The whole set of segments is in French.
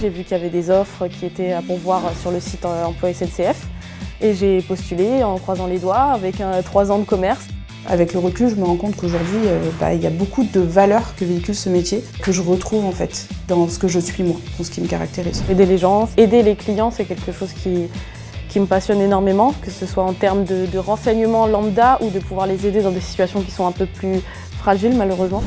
j'ai vu qu'il y avait des offres qui étaient à pourvoir sur le site Emploi SNCF et j'ai postulé en croisant les doigts avec 3 ans de commerce. Avec le recul, je me rends compte qu'aujourd'hui, il y a beaucoup de valeurs que véhicule ce métier que je retrouve en fait dans ce que je suis moi, dans ce qui me caractérise. Aider les gens, aider les clients, c'est quelque chose qui me passionne énormément, que ce soit en termes de renseignements lambda ou de pouvoir les aider dans des situations qui sont un peu plus fragiles malheureusement.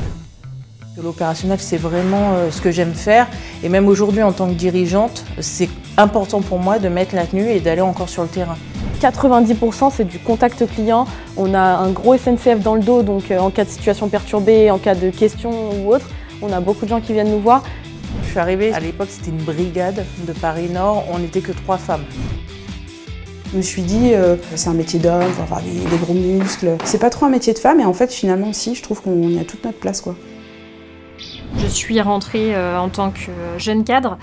L'opérationnel, c'est vraiment ce que j'aime faire et même aujourd'hui en tant que dirigeante, c'est important pour moi de mettre la tenue et d'aller encore sur le terrain. 90% c'est du contact client, on a un gros SNCF dans le dos, donc en cas de situation perturbée, en cas de questions ou autre, on a beaucoup de gens qui viennent nous voir. Je suis arrivée, à l'époque c'était une brigade de Paris Nord, on n'était que 3 femmes. Je me suis dit, c'est un métier d'homme, il faut avoir des gros muscles. C'est pas trop un métier de femme et en fait finalement si, je trouve qu'on y a toute notre place quoi. Je suis rentrée en tant que jeune cadre,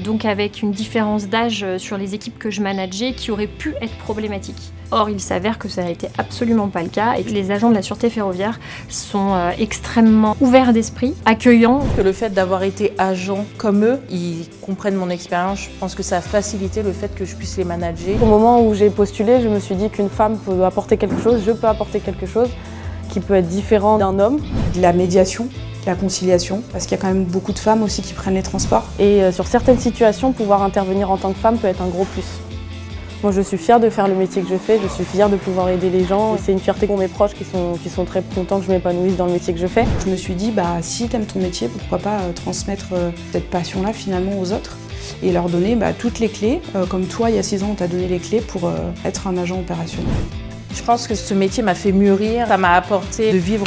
donc avec une différence d'âge sur les équipes que je manageais qui aurait pu être problématique. Or, il s'avère que ça n'a été absolument pas le cas et que les agents de la sûreté ferroviaire sont extrêmement ouverts d'esprit, accueillants. Le fait d'avoir été agent comme eux, ils comprennent mon expérience, je pense que ça a facilité le fait que je puisse les manager. Au moment où j'ai postulé, je me suis dit qu'une femme peut apporter quelque chose, je peux apporter quelque chose qui peut être différent d'un homme. De la médiation, la conciliation, parce qu'il y a quand même beaucoup de femmes aussi qui prennent les transports. Et sur certaines situations, pouvoir intervenir en tant que femme peut être un gros plus. Moi je suis fière de faire le métier que je fais, je suis fière de pouvoir aider les gens. C'est une fierté pour mes proches qui sont très contents que je m'épanouisse dans le métier que je fais. Je me suis dit, si tu aimes ton métier, pourquoi pas transmettre cette passion-là finalement aux autres et leur donner toutes les clés, comme toi il y a 6 ans on t'a donné les clés pour être un agent opérationnel. Je pense que ce métier m'a fait mûrir, ça m'a apporté de vivre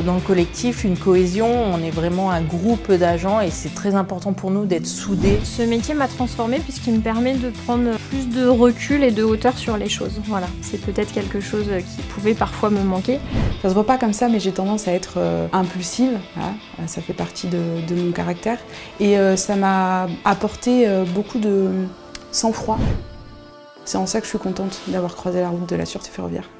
dans le collectif, une cohésion. On est vraiment un groupe d'agents et c'est très important pour nous d'être soudés. Ce métier m'a transformée puisqu'il me permet de prendre plus de recul et de hauteur sur les choses. Voilà, c'est peut-être quelque chose qui pouvait parfois me manquer. Ça se voit pas comme ça, mais j'ai tendance à être impulsive, voilà. Ça fait partie de mon caractère. Et ça m'a apporté beaucoup de sang-froid. C'est en ça que je suis contente d'avoir croisé la route de la sûreté ferroviaire.